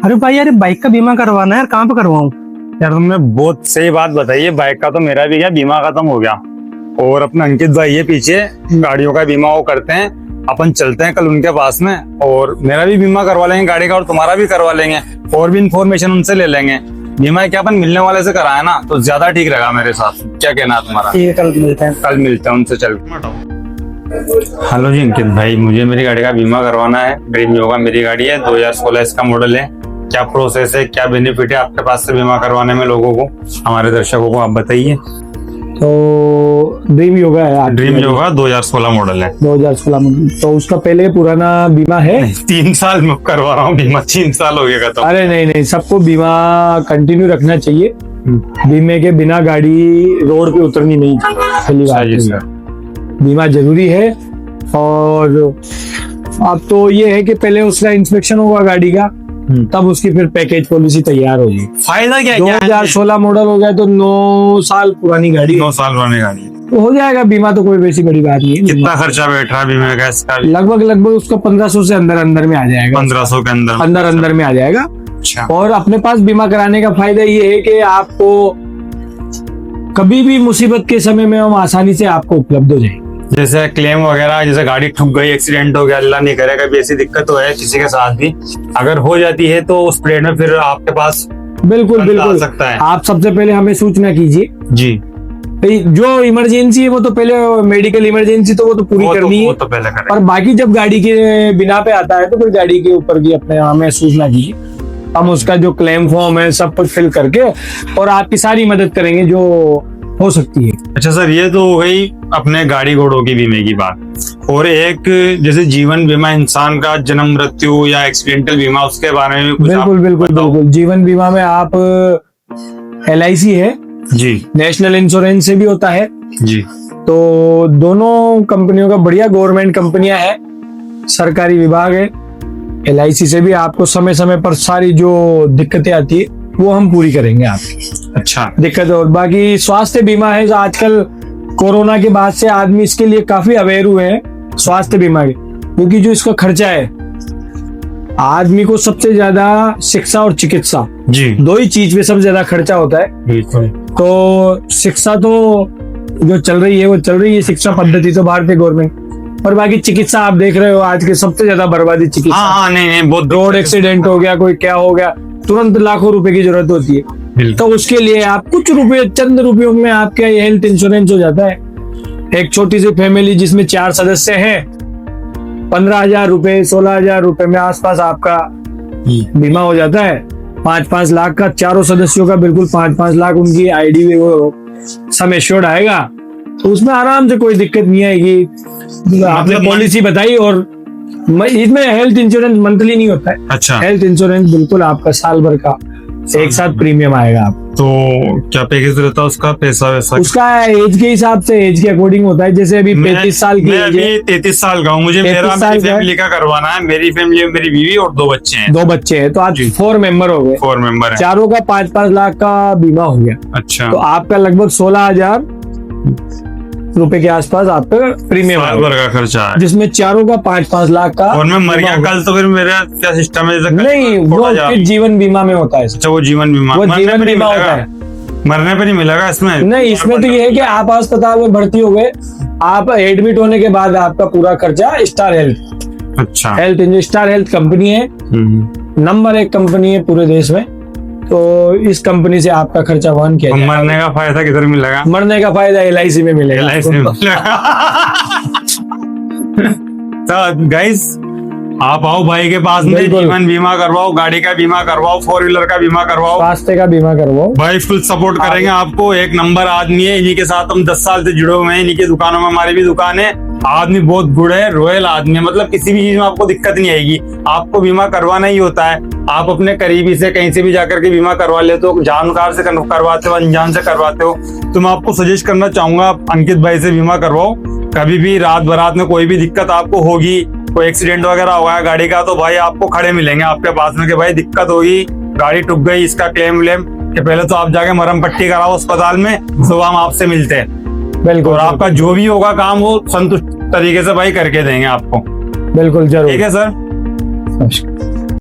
अरे भाई यार बाइक का बीमा करवाना है यार, कहाँ पे करवाऊं? यार तुमने बहुत सही बात बताई है। बाइक का तो मेरा भी क्या बीमा खत्म हो गया, और अपना अंकित भाई है पीछे, गाड़ियों का बीमा वो करते हैं। अपन चलते हैं कल उनके पास में, और मेरा भी बीमा करवा लेंगे गाड़ी का, और तुम्हारा भी करवा लेंगे, और भी इन्फॉर्मेशन उनसे ले लेंगे। बीमा क्या अपन मिलने वाले से कराया ना तो ज्यादा ठीक रहेगा मेरे साथ। क्या कहना है तुम्हारा? ठीक है, कल मिलते हैं। कल मिलते हैं उनसे, चल। हेलो जी अंकित भाई, मुझे मेरी गाड़ी का बीमा करवाना है। ड्रीम योगा मेरी गाड़ी है, 2016 इसका मॉडल है। क्या प्रोसेस है, क्या बेनिफिट है आपके पास से बीमा करवाने में लोगों को, हमारे दर्शकों को आप बताइए। तो ड्रीम योगा है, ड्रीम योगा 2016 मॉडल है। 2016 में तो उसका पहले पुराना बीमा है। 3 साल में करवा रहा हूँ बीमा, 3 साल हो गया खत्म। अरे नहीं, सबको बीमा कंटिन्यू रखना चाहिए। बीमे के बिना गाड़ी रोड पे उतरनी नहीं चाहिए। बीमा जरूरी है। और अब तो ये है कि पहले उसका इंस्पेक्शन होगा गाड़ी का, तब उसकी फिर पैकेज पॉलिसी तैयार होगी। फायदा क्या है? 2016 मॉडल हो गया तो 9 साल पुरानी गाड़ी, 9 साल पुरानी गाड़ी तो हो जाएगा बीमा। तो कोई वैसी बड़ी बात नहीं है। कितना खर्चा बैठ रहा है बीमे का इसका? लगभग उसका 1500 से अंदर में आ जाएगा। 1500 के अंदर में आ जाएगा। अच्छा। और अपने पास बीमा कराने का फायदा ये है कि आपको कभी भी मुसीबत के समय में हम आसानी से आपको उपलब्ध हो जाएंगे। जैसे क्लेम वगैरह, जैसे गाड़ी ठुक गई, एक्सीडेंट हो गया, अल्लाह नहीं करे, कभी ऐसी दिक्कत हो है किसी के साथ भी, अगर हो जाती है तो उस पीरियड में फिर आपके पास बिल्कुल सकता है। आप सबसे पहले हमें सूचना कीजिए जी। जो इमरजेंसी है वो तो पहले, मेडिकल इमरजेंसी तो वो तो पूरी करनी है, वो तो पहले करें। और बाकी जब गाड़ी के बिना पे आता है तो कोई गाड़ी के ऊपर की अपने हमें सूचना कीजिए। हम उसका जो क्लेम फॉर्म है सब कुछ फिल करके और आपकी सारी मदद करेंगे जो हो सकती है। अच्छा सर, ये तो हो गई अपने गाड़ी घोड़ों की बीमे की बात। और एक जैसे जीवन बीमा, इंसान का जन्म मृत्यु या एक्सीडेंटल बीमा, उसके बारे में कुछ बिल्कुल। जीवन बीमा में आप LIC है जी, नेशनल इंश्योरेंस से भी होता है जी। तो दोनों कंपनियों का बढ़िया गवर्नमेंट कंपनियां है, सरकारी विभाग है। LIC से भी आपको समय समय पर सारी जो दिक्कतें आती है वो हम पूरी करेंगे आपकी। अच्छा। दिक्कत। और बाकी स्वास्थ्य बीमा है, आजकल कोरोना के बाद से आदमी इसके लिए काफी अवेयर हुए हैं स्वास्थ्य बीमा के, क्योंकि जो इसका खर्चा है आदमी को सबसे ज्यादा शिक्षा और चिकित्सा जी, 2 ही चीज में सबसे ज्यादा खर्चा होता है। बिल्कुल। तो शिक्षा तो जो चल रही है वो चल रही है, शिक्षा पद्धति तो भारतीय गवर्नमेंट, और बाकी चिकित्सा आप देख रहे हो आज के सबसे ज्यादा बर्बादी चिकित्सा। हाँ, नहीं बहुत रोड एक्सीडेंट हो गया, कोई क्या हो गया, तुरंत लाखों रुपए की जरूरत होती है। तो उसके लिए आप कुछ रुपए, चंद रुपयों में आपका ये हेल्थ इंश्योरेंस हो जाता है। एक छोटी सी फैमिली जिसमें 4 सदस्य हैं, 15,000 रुपए 16,000 रुपए में आसपास आपका बीमा हो जाता है। 5-5 लाख का चारों सदस्यों का, बिल्कुल 5-5 लाख उनकी ID में वो सम एश्योर्ड आएगा, तो उसमें आराम से कोई दिक्कत नहीं आएगी। आपने पॉलिसी बताई, और इसमें हेल्थ इंश्योरेंस मंथली नहीं होता है। अच्छा। हेल्थ इंश्योरेंस बिल्कुल आपका साल भर का एक साथ प्रीमियम आएगा आप। तो क्या पैकेज रहता है उसका, पैसा वैसा? उसका एज के हिसाब से, एज के अकॉर्डिंग होता है। जैसे अभी 35 साल की, मैं अभी 33 साल का हूँ, मुझे मेरी फैमिली का करवाना है। मेरी फैमिली में मेरी बीवी और 2 बच्चे हैं। 2 बच्चे हैं तो आज 4 मेंबर हो गए। 4 मेंबर है। चारों का 5-5 लाख का बीमा हो गया। अच्छा। तो आपका लगभग 16,000 रुपए के आसपास आपका प्रीमियम का खर्चा है, जिसमें चारों का 5-5 लाख का। और मैं मर गया कल तो फिर मेरा क्या सिस्टम है? नहीं, वो जीवन बीमा में होता है। अच्छा, वो जीवन बीमा, वो जीवन बीमा होता है। मरने पर नहीं मिलेगा इसमें? नहीं, इसमें तो ये है कि आप अस्पताल में भर्ती हो गए, आप एडमिट होने के बाद आपका पूरा खर्चा स्टार हेल्थ। अच्छा। स्टार हेल्थ कंपनी है, नंबर 1 कंपनी है पूरे देश में। तो इस कंपनी से आपका खर्चा वहन किया जाएगा। मरने का फायदा किधर मिलेगा? मरने का फायदा LIC में मिलेगा। LIC में मिलेगा। तो गाइस, आप आओ भाई के पास में, जीवन बीमा करवाओ, गाड़ी का बीमा करवाओ, 4 व्हीलर का बीमा करवाओ, स्वास्थ्य का बीमा करवाओ। भाई फुल सपोर्ट करेंगे आपको। एक नंबर आदमी है, इन्हीं के साथ हम 10 साल से जुड़े हुए हैं। इन्हीं की दुकानों में हमारी भी दुकान है। आदमी बहुत गुड है, रॉयल आदमी है, मतलब किसी भी चीज में आपको दिक्कत नहीं आएगी। आपको बीमा करवाना ही होता है। आप अपने करीबी से कहीं से भी जाकर के बीमा करवा लेते हो, जानकार से करवाते हो, अनजान से करवाते हो, तो मैं आपको सजेस्ट करना चाहूंगा अंकित भाई से बीमा करवाओ। कभी भी रात बरात में कोई भी दिक्कत आपको होगी, कोई एक्सीडेंट वगैरह होगा गाड़ी का, तो भाई आपको खड़े मिलेंगे आपके पास में कि भाई दिक्कत होगी, गाड़ी टूट गई, इसका क्लेम व्लेम के पहले तो आप जाके मरहम पट्टी कराओ अस्पताल में, सुबह हम आपसे मिलते हैं। बिल्कुल। और आपका जो भी होगा काम वो संतुष्ट तरीके से भाई करके देंगे आपको। बिल्कुल, जरूर। ठीक है सर। नमस्कार।